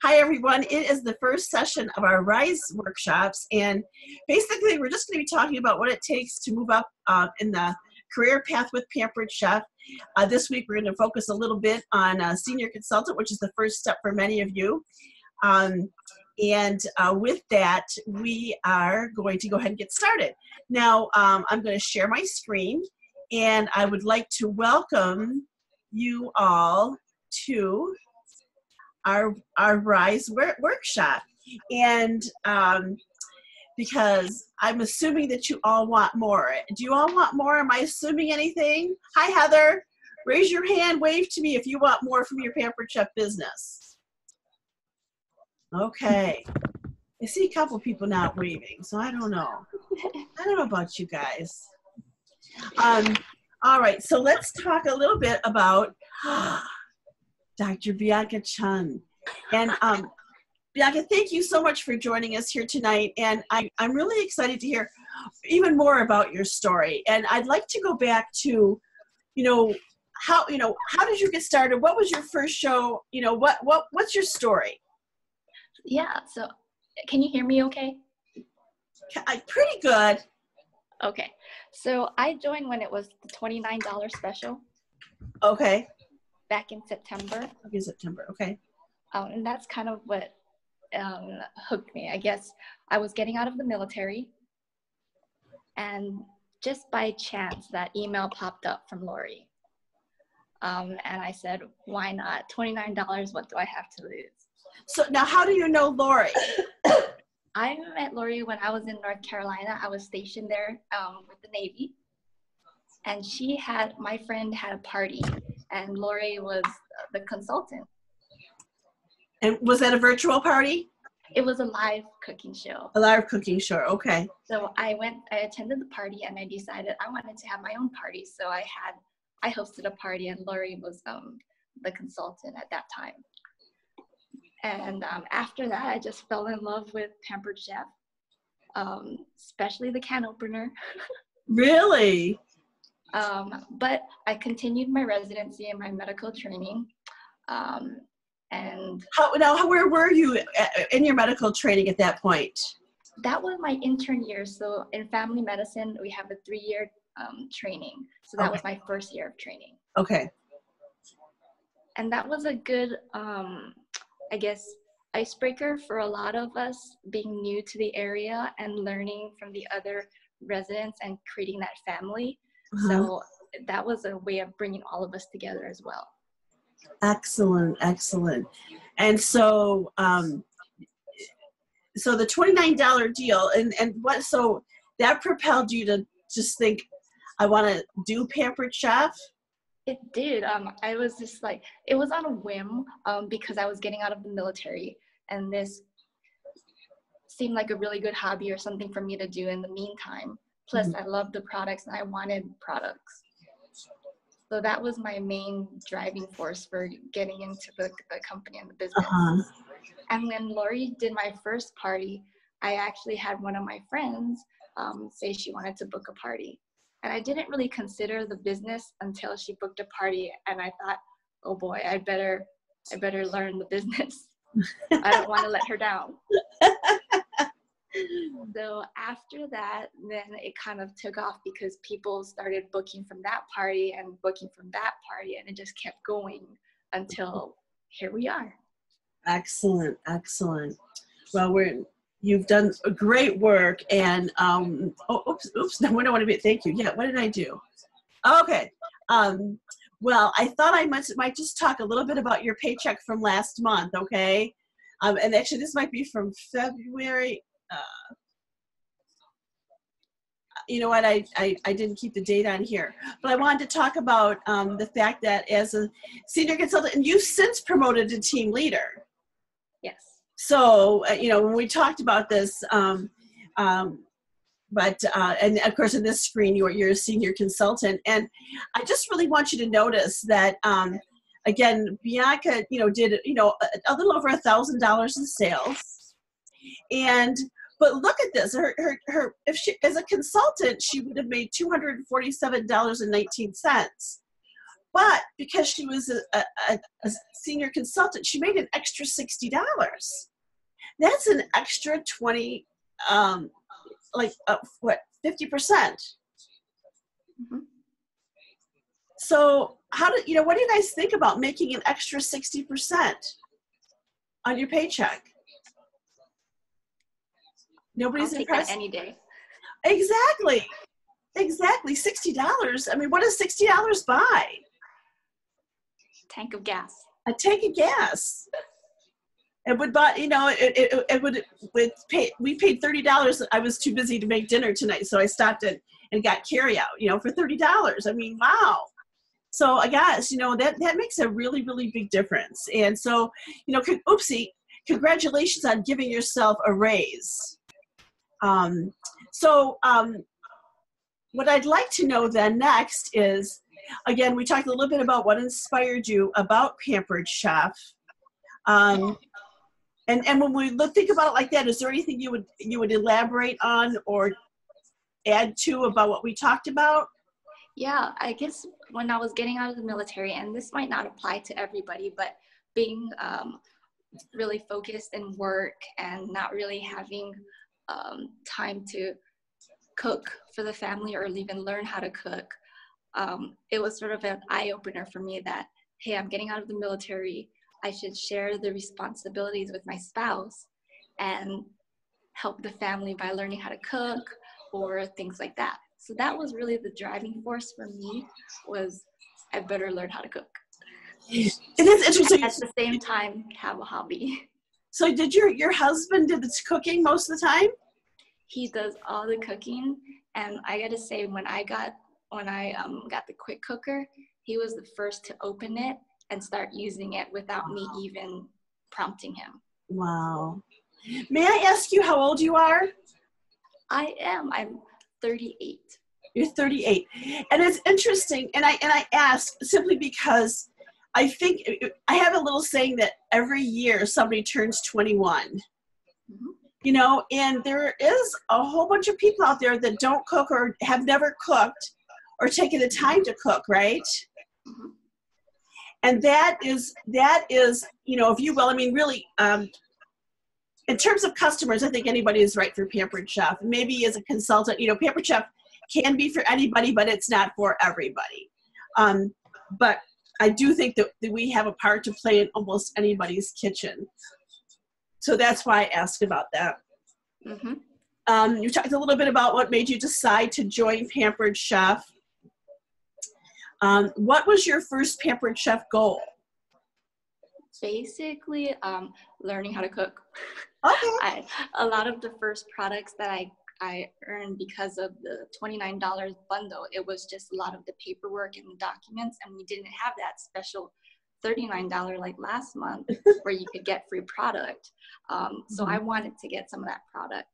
Hi, everyone. It is the first session of our RISE workshops, and basically we're just going to be talking about what it takes to move up in the career path with Pampered Chef. This week we're going to focus a little bit on senior consultant, which is the first step for many of you. With that, we are going to go ahead and get started. Now, I'm going to share my screen, and I would like to welcome you all to our RISE workshop. And because I'm assuming that you all want more. Do you all want more? Am I assuming anything? Hi, Heather. Raise your hand, wave to me if you want more from your Pampered Chef business. Okay. I see a couple people not waving, so I don't know. I don't know about you guys. All right, so let's talk a little bit about Dr. Bianca Chun. And Bianca, thank you so much for joining us here tonight. And I'm really excited to hear even more about your story. And I'd like to go back to, how did you get started? What was your first show? What's your story? Yeah, so can you hear me okay? Pretty good. Okay, so I joined when it was the $29 special. Okay. Back in September. In September, okay. And that's kind of what hooked me. I guess I was getting out of the military, and just by chance that email popped up from Lori. And I said, why not? $29, what do I have to lose? So now how do you know Lori? I met Lori when I was in North Carolina. I was stationed there with the Navy. And my friend had a party, and Lori was the consultant. And was that a virtual party? It was a live cooking show. A live cooking show, okay. So I attended the party, and I decided I wanted to have my own party. So I hosted a party, and Lori was the consultant at that time. And after that, I just fell in love with Pampered Chef, especially the can opener. Really? But I continued my residency and my medical training. And where were you in your medical training at that point? That was my intern year. So in family medicine, we have a 3-year training. So that was my first year of training. Okay. And that was a good, I guess, icebreaker for a lot of us being new to the area and learning from the other residents and creating that family. Uh-huh. So that was a way of bringing all of us together as well. Excellent, excellent. And so, so the $29 deal, so that propelled you to just think, I want to do Pampered Chef? It did. I was just like, it was on a whim because I was getting out of the military, and this seemed like a really good hobby or something for me to do in the meantime. Plus, I loved the products and I wanted products. So that was my main driving force for getting into the company and the business. Uh-huh. And when Lori did my first party, I actually had one of my friends say she wanted to book a party. And I didn't really consider the business until she booked a party, and I thought, oh boy, I better learn the business. I don't want to let her down. So after that, then it kind of took off because people started booking from that party and booking from that party, and it just kept going until here we are. Excellent, excellent. Well, you've done great work, and oops, no, we don't want to be, thank you. Yeah, what did I do? Okay. Well, I thought I might just talk a little bit about your paycheck from last month, okay? And actually, this might be from February. You know what, I didn't keep the date on here, but I wanted to talk about the fact that as a senior consultant, and you've since promoted to team leader. Yes. So, when we talked about this, and of course in this screen, you're a senior consultant, and I just really want you to notice that, again, Bianca, did, a little over $1,000 in sales, but look at this, if she, as a consultant, she would have made $247.19. But because she was a senior consultant, she made an extra $60. That's an extra 20, what, 50%. Mm-hmm. So what do you guys think about making an extra 60% on your paycheck? Nobody's I'll take impressed? that any day. Exactly. $60. I mean, what does $60 buy? Tank of gas. A tank of gas. It would buy, we paid $30. I was too busy to make dinner tonight, so I stopped it and got carry out, for $30. I mean, wow. So I guess, that makes a really, really big difference. And so, congratulations on giving yourself a raise. What I'd like to know then next is, again, we talked a little bit about what inspired you about Pampered Chef. And when we think about it like that, is there anything you would elaborate on or add to about what we talked about? Yeah, I guess when I was getting out of the military, and this might not apply to everybody, but being really focused in work and not really having time to cook for the family or even learn how to cook, it was sort of an eye-opener for me that, hey, I'm getting out of the military. I should share the responsibilities with my spouse and help the family by learning how to cook or things like that. So that was really the driving force for me, was I better learn how to cook. It is interesting. At the same time, have a hobby. So did your husband do the cooking most of the time? He does all the cooking, and I gotta say, when I got the quick cooker, he was the first to open it and start using it without me even prompting him. Wow. May I ask you how old you are? I'm 38. You're 38. And it's interesting, and I ask simply because I think I have a little saying that every year somebody turns 21. Mm-hmm. And there is a whole bunch of people out there that don't cook or have never cooked or taken the time to cook, right? Mm-hmm. And that is, if you will, I mean, really, in terms of customers, I think anybody is right for Pampered Chef. Maybe as a consultant, Pampered Chef can be for anybody, but it's not for everybody. But I do think that we have a part to play in almost anybody's kitchen. So that's why I asked about that. Mm-hmm. You talked a little bit about what made you decide to join Pampered Chef. What was your first Pampered Chef goal? Basically, learning how to cook. Okay. A lot of the first products that I earned because of the $29 bundle, it was just a lot of the paperwork and the documents, and we didn't have that special $39 like last month where you could get free product. So I wanted to get some of that product.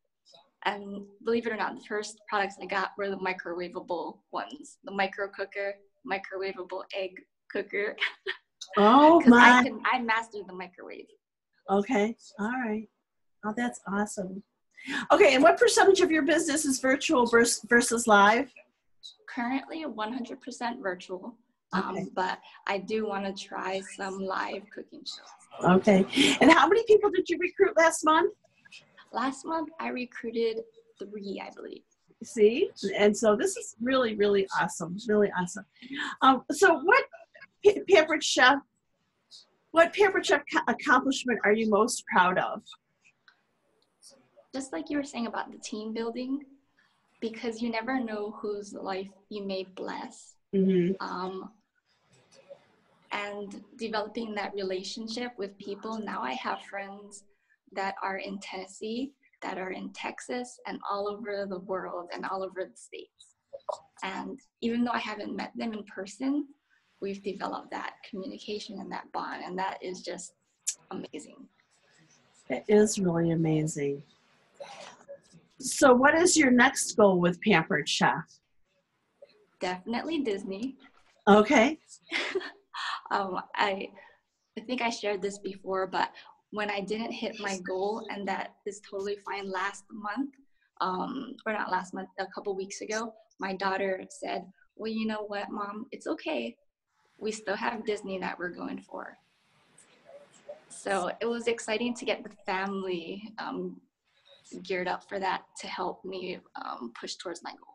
And believe it or not, the first products I got were the microwavable ones, the micro cooker, microwavable egg cooker. Oh my! I mastered the microwave. Okay, all right. Oh, that's awesome. Okay, and what percentage of your business is virtual versus live? Currently, 100% virtual. Okay. But I do want to try some live cooking shows. Okay. And how many people did you recruit last month? Last month, I recruited 3, I believe. See? And so this is really, really awesome. Really awesome. So what Pampered Chef accomplishment are you most proud of? Just like you were saying about the team building, because you never know whose life you may bless. Mm-hmm. And developing that relationship with people. Now I have friends that are in Tennessee, that are in Texas, and all over the world and all over the States. And even though I haven't met them in person, we've developed that communication and that bond, and that is just amazing. It is really amazing. So what is your next goal with Pampered Chef? Definitely Disney. Okay. I think I shared this before, but when I didn't hit my goal, and that is totally fine, last month, or not last month, a couple weeks ago, my daughter said, well, you know what, Mom, it's okay. we still have Disney that we're going for. So it was exciting to get the family geared up for that to help me push towards my goal.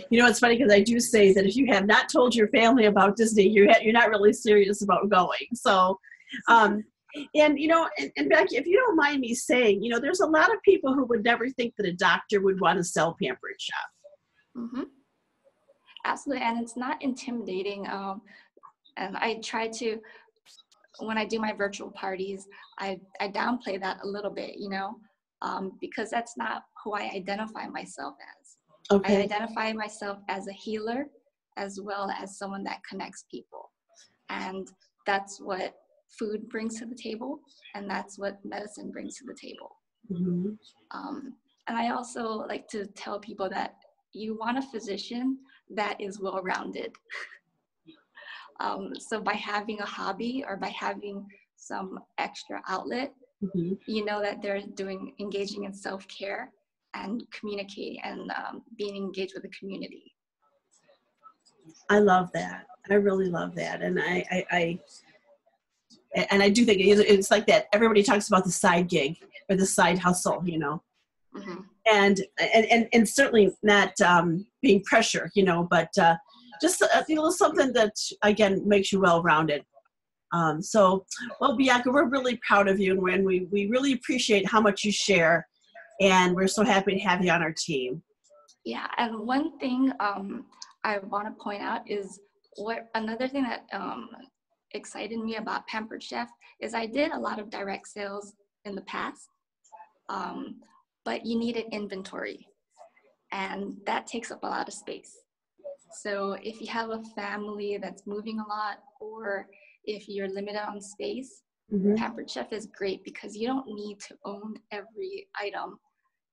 You know, it's funny because I do say that if you have not told your family about Disney, you're not really serious about going. So, and you know, and Becky, if you don't mind me saying, you know, there's a lot of people who would never think that a doctor would want to sell Pampered Chef. Mm-hmm. Absolutely, and it's not intimidating. And I try to, when I do my virtual parties, I downplay that a little bit, you know, because that's not who I identify myself as. Okay. I identify myself as a healer as well as someone that connects people. And that's what food brings to the table, and that's what medicine brings to the table. Mm-hmm. And I also like to tell people that you want a physician that is well-rounded. So by having a hobby or by having some extra outlet, Mm-hmm. you know that they're engaging in self-care and communicating and being engaged with the community. I love that. I really love that. And I do think it's like that. Everybody talks about the side gig or the side hustle, you know, Mm-hmm. and certainly not being pressure, you know, but just you know, something that again makes you well-rounded. So, well, Bianca, we're really proud of you, and we really appreciate how much you share, and we're so happy to have you on our team. Yeah, and one thing I want to point out is another thing that excited me about Pampered Chef is I did a lot of direct sales in the past, but you needed inventory, and that takes up a lot of space. So if you have a family that's moving a lot, or if you're limited on space, Mm-hmm. Pampered Chef is great because you don't need to own every item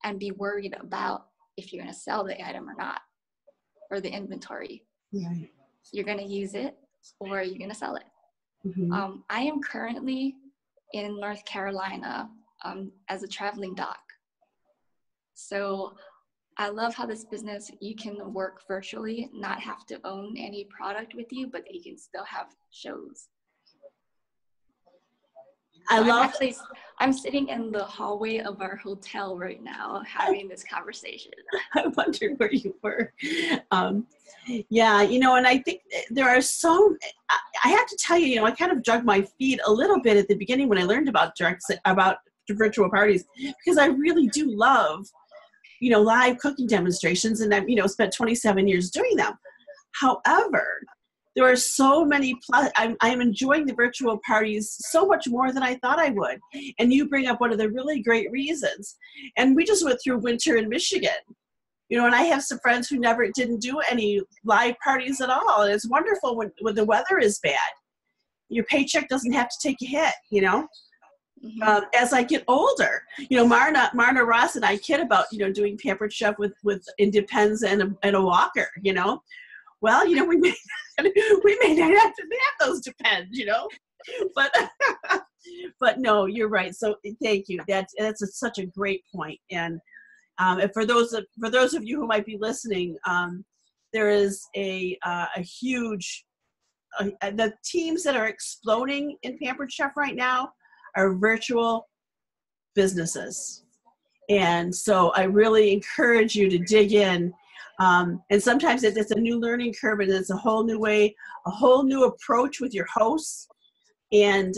and be worried about if you're going to sell the item or not, or the inventory. Right. You're going to use it or you're going to sell it. Mm-hmm. I am currently in North Carolina as a traveling doc. So I love how this business, you can work virtually, not have to own any product with you, but you can still have shows. I'm sitting in the hallway of our hotel right now having this conversation. I wondered where you were. Yeah, you know, and I think there are I have to tell you, you know, I kind of dragged my feet a little bit at the beginning when I learned about virtual parties, because I really do love, you know, live cooking demonstrations, and I've, you know, spent 27 years doing them. However, there are so many I'm enjoying the virtual parties so much more than I thought I would. And you bring up one of the really great reasons. And we just went through winter in Michigan, you know, and I have some friends who didn't do any live parties at all. And it's wonderful when the weather is bad. Your paycheck doesn't have to take a hit, you know. Mm-hmm. As I get older, you know, Marna Ross and I kid about, you know, doing Pampered Chef with Independence and a walker, you know. Well, you know, we may not have to have those Depends, you know, but no, you're right. So thank you. That's such a great point. And for those of you who might be listening, there is a huge the teams that are exploding in Pampered Chef right now are virtual businesses, and so I really encourage you to dig in. And sometimes it's a new learning curve, and it's a whole new way, a whole new approach with your hosts. And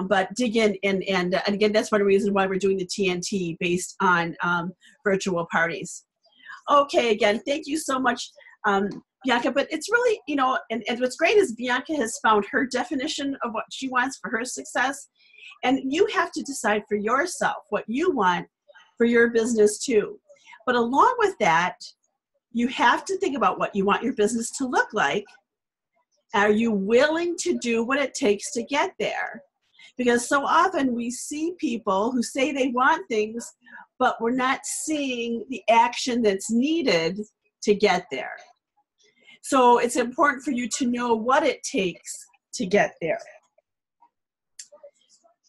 but dig in, and again, that's one reason why we're doing the TNT based on virtual parties. Okay, again, thank you so much, Bianca. But it's really, you know, and what's great is Bianca has found her definition of what she wants for her success, and you have to decide for yourself what you want for your business too. But along with that, you have to think about what you want your business to look like. Are you willing to do what it takes to get there? Because so often we see people who say they want things, but we're not seeing the action that's needed to get there. So it's important for you to know what it takes to get there.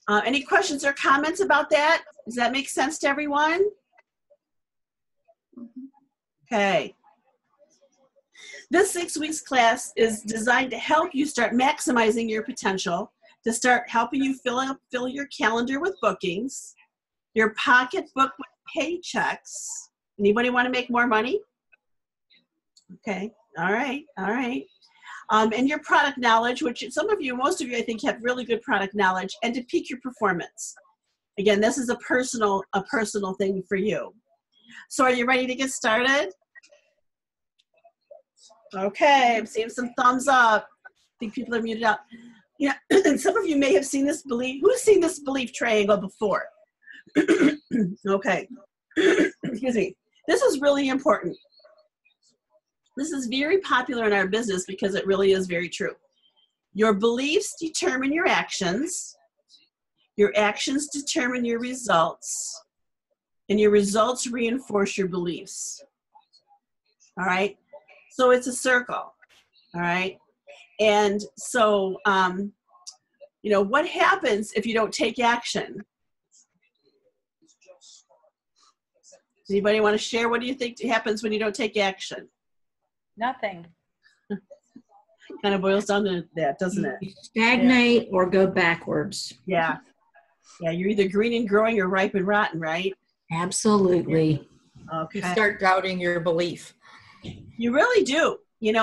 Any questions or comments about that? Does that make sense to everyone? Okay. This 6 weeks class is designed to help you start maximizing your potential, to start helping you fill your calendar with bookings, your pocketbook with paychecks. Anybody want to make more money? Okay, all right. And your product knowledge, which some of you, most of you, I think, have really good product knowledge, and to peak your performance. Again, this is a personal thing for you. So are you ready to get started? Okay, I'm seeing some thumbs up. I think people are muted up. Yeah, and some of you may have seen this belief. Who's seen this belief triangle before? Okay. Excuse me. This is really important. This is very popular in our business because it really is very true. Your beliefs determine your actions determine your results, and your results reinforce your beliefs. All right? So it's a circle. All right? And so, what happens if you don't take action? Anybody want to share? What do you think happens when you don't take action? Nothing. Kind of boils down to that, doesn't it? You stagnate or go backwards. Yeah. Yeah, you're either green and growing or ripe and rotten, right? Absolutely. Okay. You start doubting your belief. You really do, and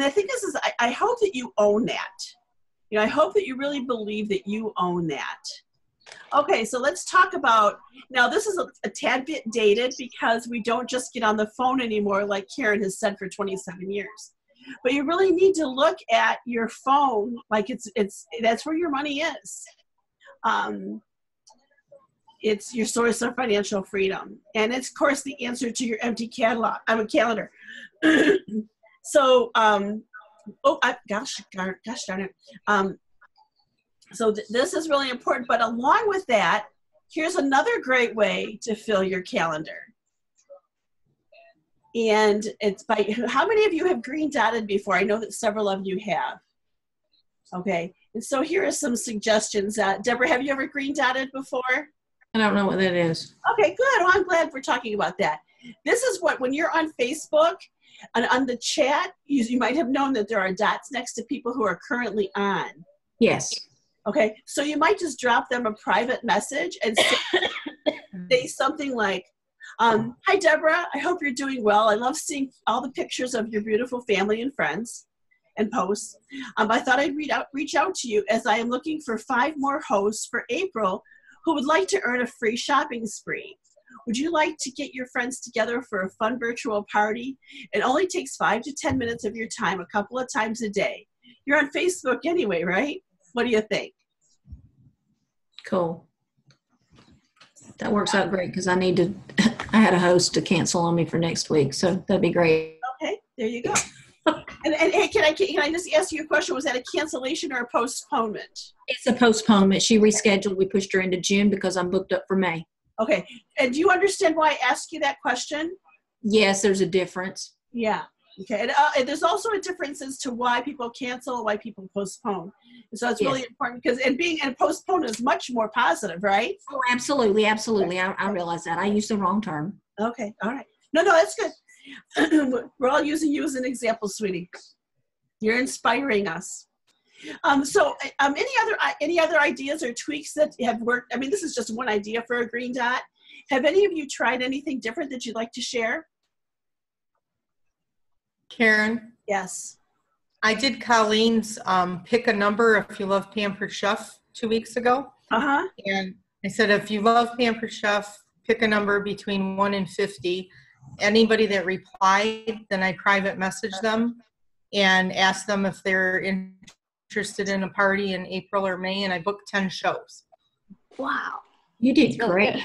I think this is, I hope that you own that. I hope that you really believe that you own that. Okay, so let's talk about, now this is a tad bit dated because we don't just get on the phone anymore like Karen has said for 27 years. But you really need to look at your phone like that's where your money is. It's your source of financial freedom. And it's, of course, the answer to your empty calendar. So, gosh darn it. So this is really important. But along with that, here's another great way to fill your calendar. And it's by, how many of you have green dotted before? I know that several of you have. Okay. And so here are some suggestions. Deborah, have you ever green dotted before? I don't know what that is. Okay, good. Well, I'm glad we're talking about that. This is when you're on Facebook and on the chat, you might have known that there are dots next to people who are currently on. Yes. Okay, so you might just drop them a private message and say something like, hi, Deborah, I hope you're doing well. I love seeing all the pictures of your beautiful family and friends and posts. I thought I'd reach out to you as I am looking for 5 more hosts for April who would like to earn a free shopping spree. Would you like to get your friends together for a fun virtual party? It only takes 5 to 10 minutes of your time a couple of times a day. You're on Facebook anyway, right? What do you think? Cool. That works out great because I had a host to cancel on me for next week, so that'd be great. Okay, there you go. And hey, can I just ask you a question? Was that a cancellation or a postponement? It's a postponement. She rescheduled. We pushed her into June because I'm booked up for May. Okay. And do you understand why I asked you that question? Yes, there's a difference. Yeah. Okay. And there's also a difference as to why people cancel, why people postpone. And so it's really important because being postpone is much more positive, right? Oh, absolutely. Absolutely. I realize that. I used the wrong term. Okay. All right. No, that's good. We're all using you as an example, sweetie. You're inspiring us. So any other ideas or tweaks that have worked? I mean, this is just one idea for a green dot. Have any of you tried anything different that you'd like to share? Karen? Yes. I did Colleen's pick a number if you love Pampered Chef 2 weeks ago. Uh-huh. And I said, if you love Pampered Chef, pick a number between 1 and 50. Anybody that replied, then I private message them and ask them if they're interested in a party in April or May, and I booked 10 shows. Wow. You did great.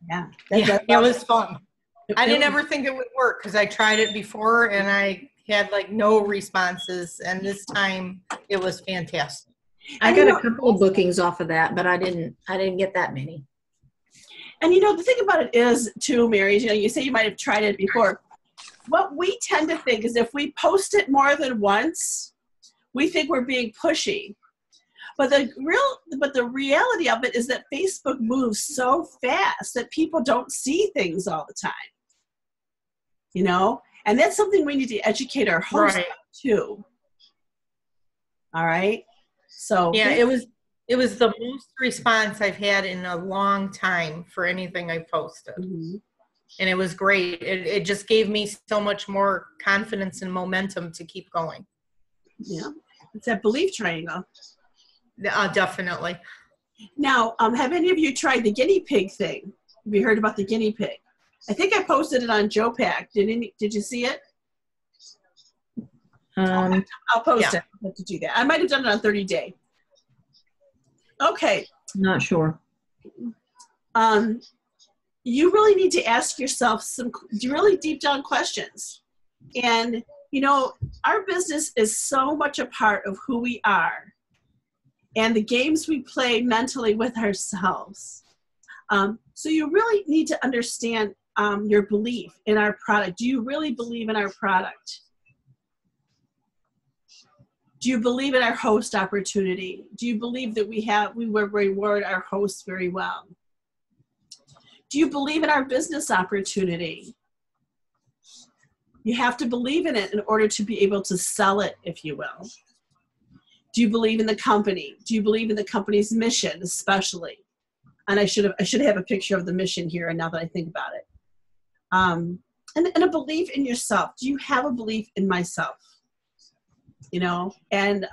Yeah. It was fun. I didn't ever think it would work because I tried it before and I had like no responses, and this time it was fantastic. I got a couple of bookings off of that, but I didn't get that many. And the thing about it is too, Mary, you say you might have tried it before. What we tend to think is if we post it more than once, we think we're being pushy. But the reality of it is that Facebook moves so fast that people don't see things all the time. And that's something we need to educate our hosts Right. on too. All right. So Yeah, it was the most response I've had in a long time for anything I posted. Mhm. And it was great. It just gave me so much more confidence and momentum to keep going. Yeah, it's that belief triangle. Definitely. Now, have any of you tried the guinea pig thing? Have you heard about the guinea pig? I think I posted it on Joe Pack. Did you see it? I'll post Yeah. it. I have to do that. I might have done it on 30 Day. Okay. Not sure. You really need to ask yourself some really deep down questions. And, you know, our business is so much a part of who we are and the games we play mentally with ourselves. So you really need to understand your belief in our product. Do you really believe in our product? Do you believe in our host opportunity? Do you believe that we will reward our hosts very well? Do you believe in our business opportunity? You have to believe in it in order to be able to sell it, if you will. Do you believe in the company? Do you believe in the company's mission, especially? And I should have a picture of the mission here, and now that I think about it. And a belief in yourself. Do you have a belief in myself? You know, and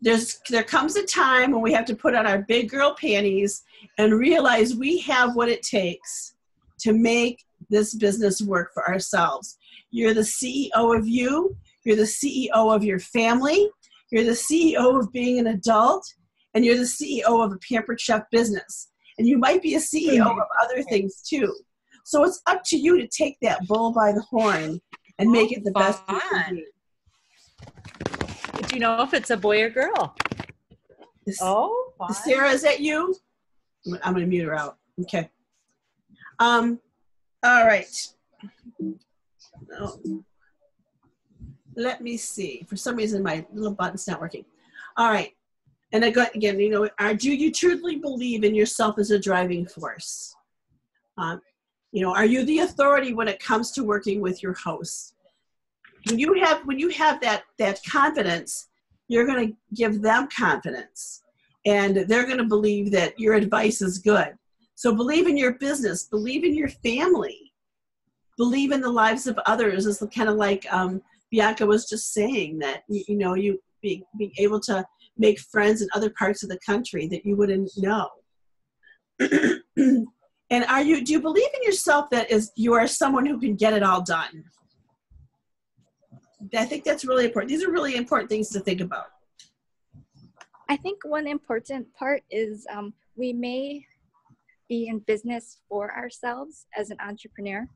there comes a time when we have to put on our big girl panties and realize we have what it takes to make this business work for ourselves. You're the CEO of you. You're the CEO of your family. You're the CEO of being an adult. And you're the CEO of a Pampered Chef business. And you might be a CEO of other things too. So it's up to you to take that bull by the horn and make it the best you can be. Do you know if it's a boy or girl? Oh, fun. Sarah, is that you? I'm going to mute her out. Okay. All right. Oh. Let me see. For some reason, my little button's not working. All right. And again, you know, do you truly believe in yourself as a driving force? You know, are you the authority when it comes to working with your hosts? When you have that confidence, you're going to give them confidence, and they're going to believe that your advice is good. So believe in your business, believe in your family, believe in the lives of others. It's kind of like Bianca was just saying, that you know, you being able to make friends in other parts of the country that you wouldn't know. And do you believe in yourself that you are someone who can get it all done? I think that's really important. These are really important things to think about. I think one important part is we may be in business for ourselves as an entrepreneur,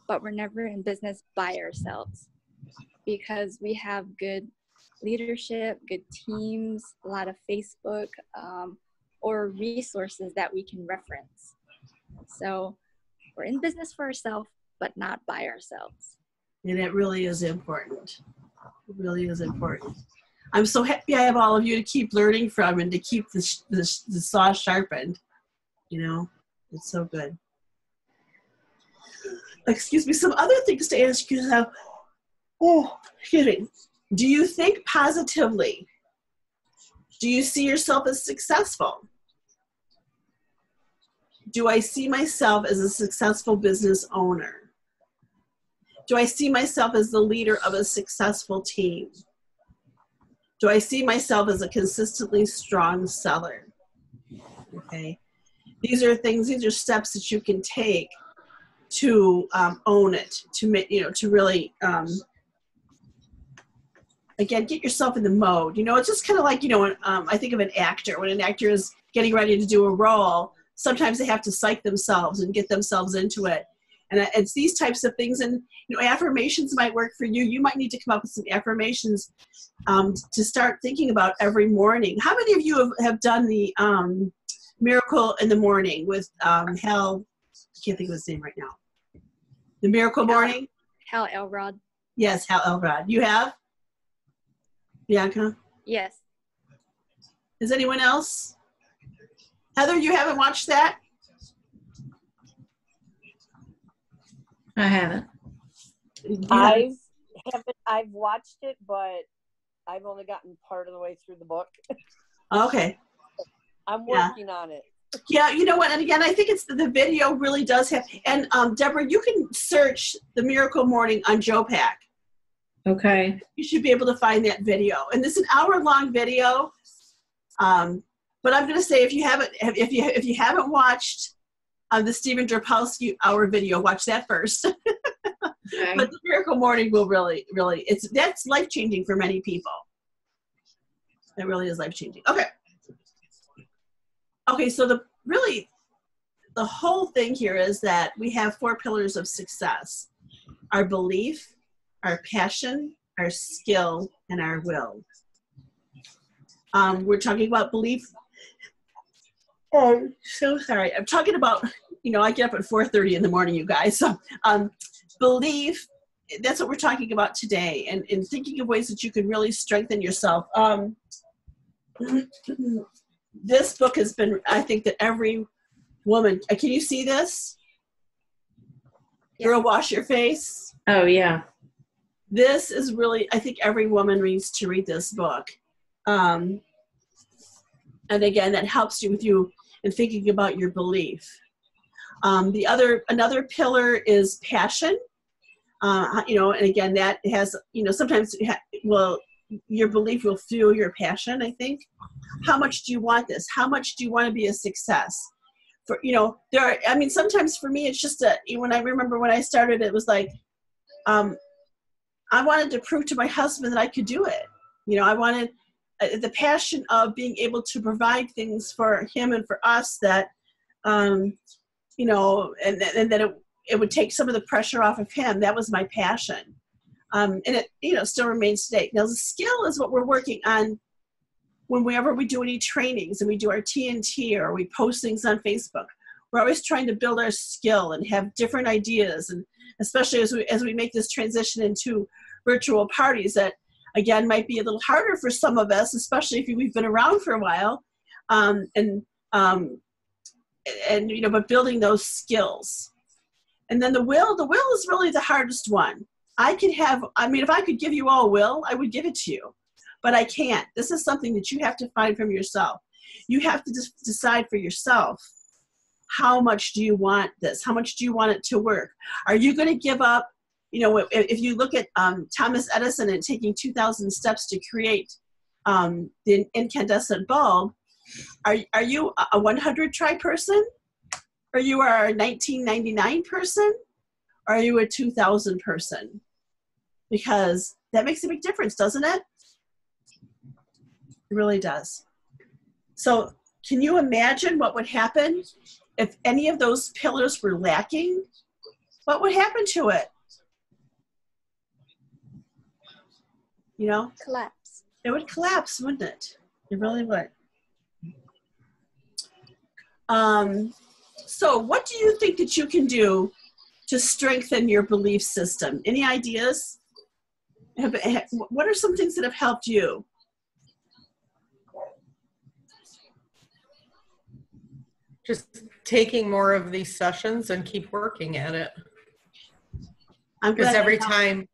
but we're never in business by ourselves, because we have good leadership, good teams, a lot of Facebook or resources that we can reference. So we're in business for ourselves, but not by ourselves. And it really is important. It really is important. I'm so happy I have all of you to keep learning from and to keep the saw sharpened. You know, it's so good. Excuse me, some other things to ask yourself. Oh, excuse me. Do you think positively? Do you see yourself as successful? Do I see myself as a successful business owner? Do I see myself as the leader of a successful team? Do I see myself as a consistently strong seller? Okay. These are steps that you can take to own it, to make, you know, to really, again, get yourself in the mode. You know, it's just kind of like, you know, I think of an actor. When an actor is getting ready to do a role, sometimes they have to psych themselves and get themselves into it. And it's these types of things. And, you know, affirmations might work for you. You might need to come up with some affirmations to start thinking about every morning. How many of you have done the Miracle in the Morning with Hal? I can't think of his name right now. The Miracle Morning? Hal Elrod. Yes, Hal Elrod. You have? Bianca? Yes. Is anyone else? Heather, you haven't watched that? I haven't. I've watched it, but I've only gotten part of the way through the book. Okay. I'm working on it. Yeah, you know what? And again, I think it's the video really does have. And Deborah, you can search The Miracle Morning on Joe Pack. Okay. You should be able to find that video. And this is an hour-long video. But I'm going to say if you haven't watched the Stephen Drapowski hour video, watch that first. Okay. But The Miracle Morning will really, that's life-changing for many people. It really is life-changing. Okay, so the whole thing here is that we have 4 pillars of success: our belief, our passion, our skill, and our will. We're talking about belief. Oh, so sorry. I'm talking about, I get up at 4:30 in the morning, you guys. So belief, that's what we're talking about today, and thinking of ways that you can really strengthen yourself. This book has been, I think that every woman, can you see this? Yeah. Girl, wash your face. Oh, yeah. This is really, I think every woman needs to read this book. And again, that helps you with in thinking about your belief. Another pillar is passion. And again, that has, sometimes, your belief will fuel your passion, I think. How much do you want this? How much do you want to be a success? Sometimes for me, it's just when I remember when I started, it was like, I wanted to prove to my husband that I could do it. I wanted the passion of being able to provide things for him and for us that, and that it would take some of the pressure off of him. That was my passion. And it, still remains today. Now, the skill is what we're working on whenever we do any trainings and we do our TNT or we post things on Facebook. We're always trying to build our skill and have different ideas. And especially as we make this transition into virtual parties that, again, might be a little harder for some of us, especially if we've been around for a while. But building those skills. And then the will is really the hardest one. If I could give you all will, I would give it to you, but I can't. This is something that you have to find from yourself. You have to just decide for yourself, how much do you want this? How much do you want it to work? Are you going to give up? If you look at Thomas Edison and taking 2,000 steps to create the incandescent bulb, are you a 100 try person? Are you a 1999 person? Or are you a 2000 person? Because that makes a big difference, doesn't it? It really does. So can you imagine what would happen if any of those pillars were lacking? What would happen to it? Collapse. It would collapse, wouldn't it? It really would. So what do you think that you can do to strengthen your belief system? Any ideas? What are some things that have helped you? Just taking more of these sessions and keep working at it. Because every time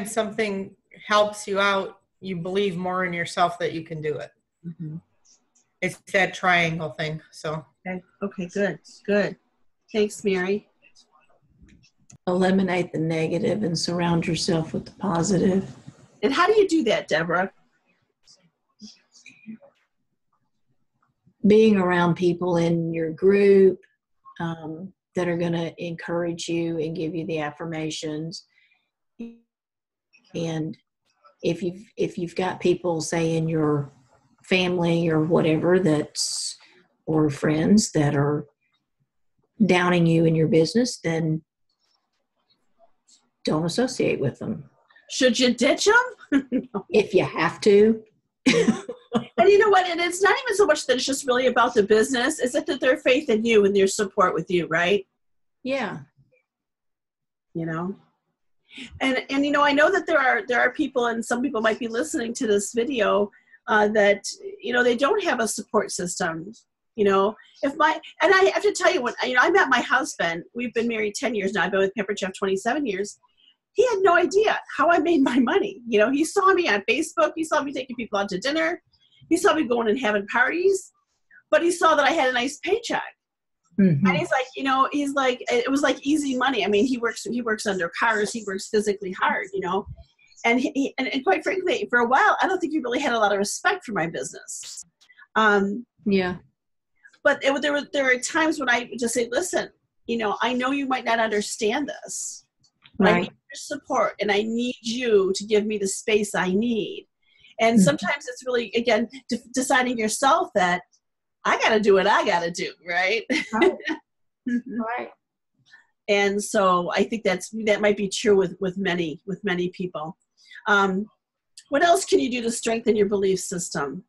something helps you out, you believe more in yourself that you can do it. Mm-hmm. It's that triangle thing. So okay, good. Thanks, Mary. Eliminate the negative and surround yourself with the positive. And how do you do that, Deborah? Being around people in your group that are going to encourage you and give you the affirmations. And if you've got people, say, in your family or whatever or friends that are downing you in your business, then don't associate with them. Should you ditch them? If you have to. And you know what? And it's not even so much that it's just really about the business. It's that their faith in you and their support with you, right? Yeah. And I know that there are people, and some people might be listening to this video that they don't have a support system. You know, and I have to tell you, when I met my husband, we've been married 10 years now. I've been with Pampered Chef 27 years. He had no idea how I made my money. You know, he saw me on Facebook. He saw me taking people out to dinner. He saw me going and having parties, but he saw that I had a nice paycheck. Mm-hmm. And he's like, you know, it was like easy money. I mean, he works under cars. He works physically hard, you know, and and quite frankly, for a while, I don't think he really had a lot of respect for my business. Yeah. But there were times when I would just say, listen, you know, I know you might not understand this, but I need your support, and I need you to give me the space I need. And sometimes it's really, again, deciding yourself that I got to do what I got to do, right? Right. And so I think that might be true with many people. What else can you do to strengthen your belief system?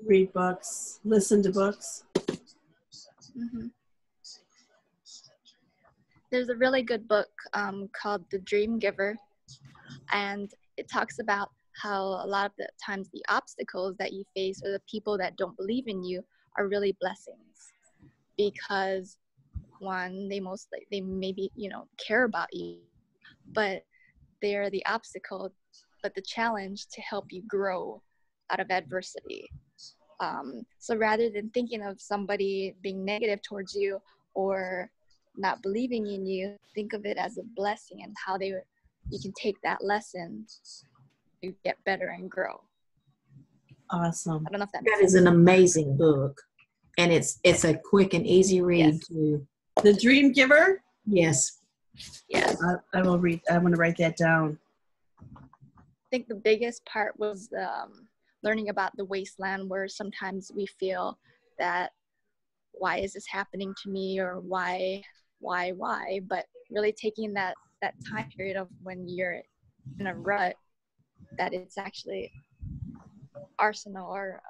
Read books, listen to books. Mm-hmm. There's a really good book called The Dream Giver, and it talks about how a lot of the times the obstacles that you face or the people that don't believe in you are really blessings, because one, they maybe, you know, care about you, but they are the obstacle, but the challenge to help you grow out of adversity. So rather than thinking of somebody being negative towards you or not believing in you, think of it as a blessing and how you can take that lesson to get better and grow. Awesome. I don't know if that That is an amazing book, and it's a quick and easy read Yes. too. The Dream Giver. Yes. Yes. I will read. I want to write that down. I think the biggest part was learning about the wasteland, where sometimes we feel that, why is this happening to me, or why, but really taking that time period of when you're in a rut, that it's actually arsenal or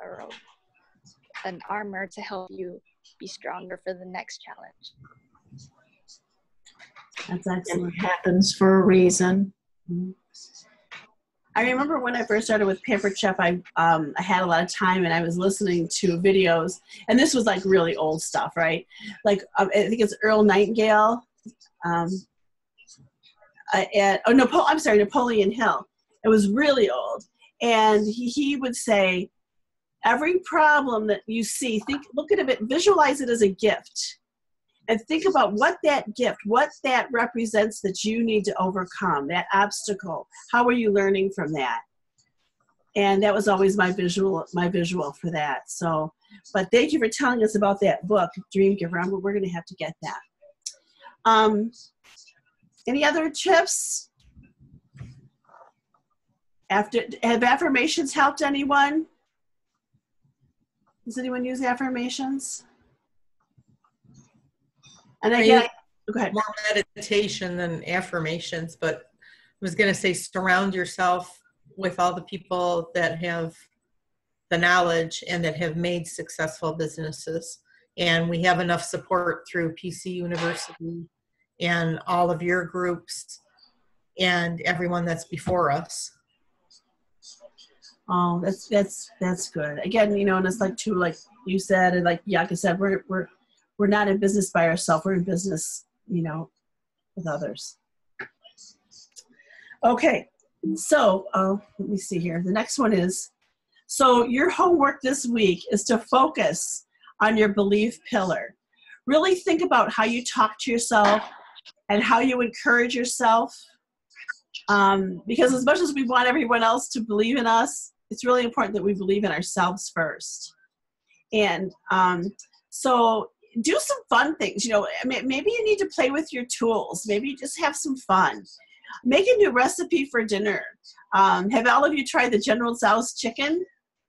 an armor to help you be stronger for the next challenge. That's And excellent. it happens for a reason. I remember when I first started with Pampered Chef, I had a lot of time and I was listening to videos, and this was like really old stuff, right? Like I think it's Earl Nightingale, Napoleon Hill. It was really old, and he would say, every problem that you see, look at it, visualize it as a gift. And think about what that represents that you need to overcome, that obstacle. How are you learning from that? And that was always my visual for that. So, but thank you for telling us about that book, Dream Giver. We're going to have to get that. Any other tips? Have affirmations helped anyone? Does anyone use affirmations? And again, go ahead. More meditation than affirmations, but I was going to say surround yourself with all the people that have the knowledge and that have made successful businesses. And we have enough support through PC University and all of your groups and everyone that's before us. Oh, that's good. Again, you know, and it's like you said, and like Yaka said, we're not in business by ourselves. We're in business, you know, with others. Okay, so let me see here. The next one is, so your homework this week is to focus on your belief pillar. Really think about how you talk to yourself and how you encourage yourself. Because as much as we want everyone else to believe in us, it's really important that we believe in ourselves first. And so do some fun things. You know, maybe you need to play with your tools. Maybe you just have some fun. Make a new recipe for dinner. Have all of you tried the General Tso's chicken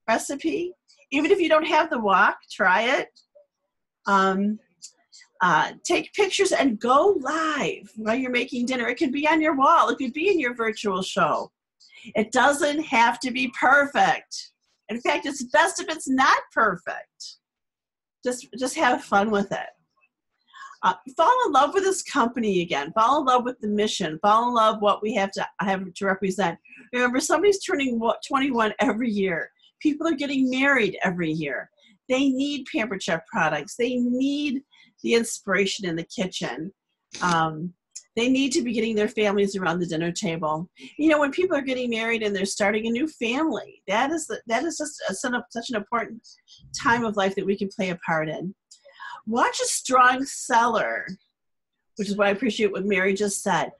recipe? Even if you don't have the wok, try it. Take pictures and go live while you're making dinner. It could be on your wall. It could be in your virtual show. It doesn't have to be perfect. In fact, it's best if it's not perfect. Just have fun with it. Fall in love with this company again. Fall in love with the mission. Fall in love what we have to represent. Remember, somebody's turning 21 every year. People are getting married every year. They need Pampered Chef products. They need the inspiration in the kitchen. They need to be getting their families around the dinner table. You know, when people are getting married and they're starting a new family, that is just such an important time of life that we can play a part in. Watch a strong seller, which is what I appreciate what Mary just said.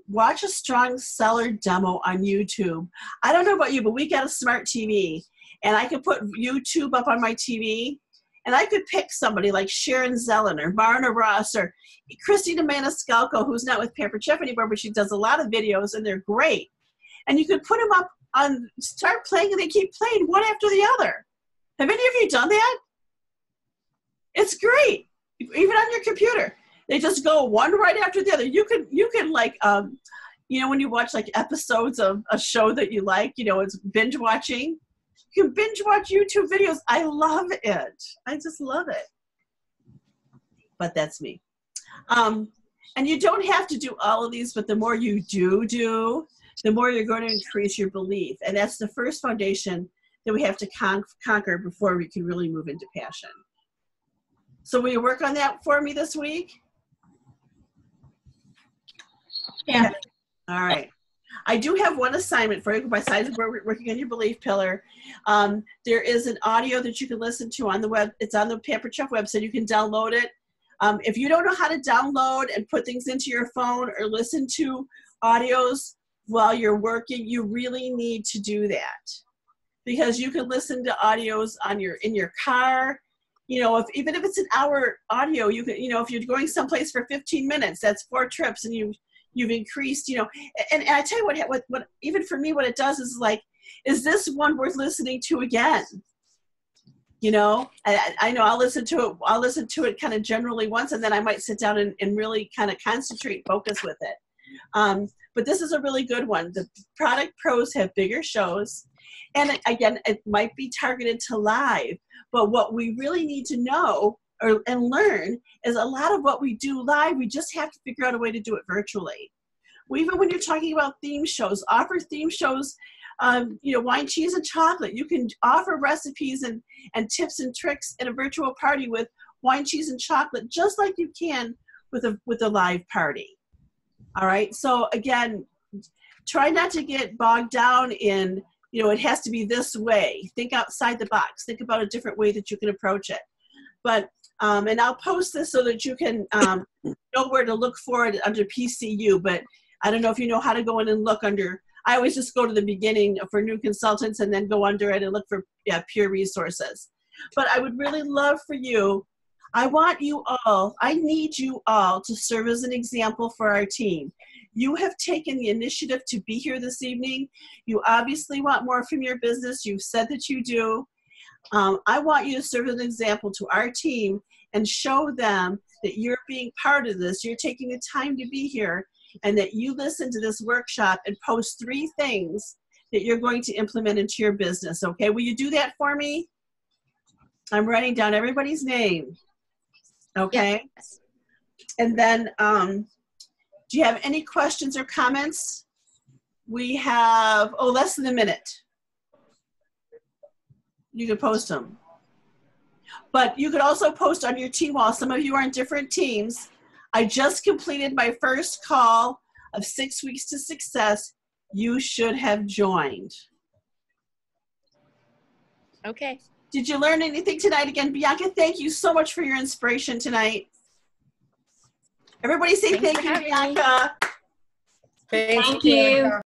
Watch a strong seller demo on YouTube. I don't know about you, but we got a smart TV, and I could put YouTube up on my TV, and I could pick somebody like Sharon Zellin or Marna Ross or Christina Maniscalco, who's not with Pampered Chef anymore, but she does a lot of videos, and they're great. And you could put them up on, start playing, and they keep playing one after the other. Have any of you done that? It's great, even on your computer. They just go one right after the other. You can like, you know, when you watch like episodes of a show that you like, you know, it's binge watching. You can binge watch YouTube videos. I love it. I just love it. But that's me. And you don't have to do all of these, but the more you do, the more you're going to increase your belief. And that's the first foundation that we have to conquer before we can really move into passion. So will you work on that for me this week? Yeah. All right. I do have one assignment for you. Besides we're working on your belief pillar, there is an audio that you can listen to on the web. It's on the Pampered Chef website. You can download it. If you don't know how to download and put things into your phone or listen to audios while you're working, you really need to do that, because you can listen to audios on in your car. You know, even if it's an hour audio, you can, you know, if you're going someplace for 15 minutes, that's 4 trips, and you've increased, you know, and I tell you what, even for me, what it does is like, is this one worth listening to again? You know, I know I'll listen to it kind of generally once, and then I might sit down and really kind of concentrate, focus with it. But this is a really good one. The Product Pros have bigger shows, and again, it might be targeted to live, but what we really need to know and learn is a lot of what we do live, we just have to figure out a way to do it virtually. Even when you're talking about theme shows, offer theme shows, you know, wine, cheese, and chocolate. You can offer recipes and tips and tricks at a virtual party with wine, cheese, and chocolate, just like you can with a live party. All right. So again, try not to get bogged down in, you know, it has to be this way. Think outside the box. Think about a different way that you can approach it. But and I'll post this so that you can know where to look for it under PCU. But I don't know if you know how to go in and look under. I always just go to the beginning for new consultants and then go under it and look for peer resources. But I would really love for you. I need you all to serve as an example for our team. You have taken the initiative to be here this evening. You obviously want more from your business. You've said that you do. I want you to serve as an example to our team and show them that you're being part of this. You're taking the time to be here, and that you listen to this workshop and post 3 things that you're going to implement into your business. Okay, will you do that for me? I'm writing down everybody's name. Okay. Yes. And then, do you have any questions or comments? We have, less than a minute. You can post them. But you could also post on your team wall. Some of you are in different teams. I just completed my first call of 6 weeks to success. You should have joined. Okay. Did you learn anything tonight? Again, Bianca, thank you so much for your inspiration tonight. Everybody say thank you, Bianca. Thank Thank you.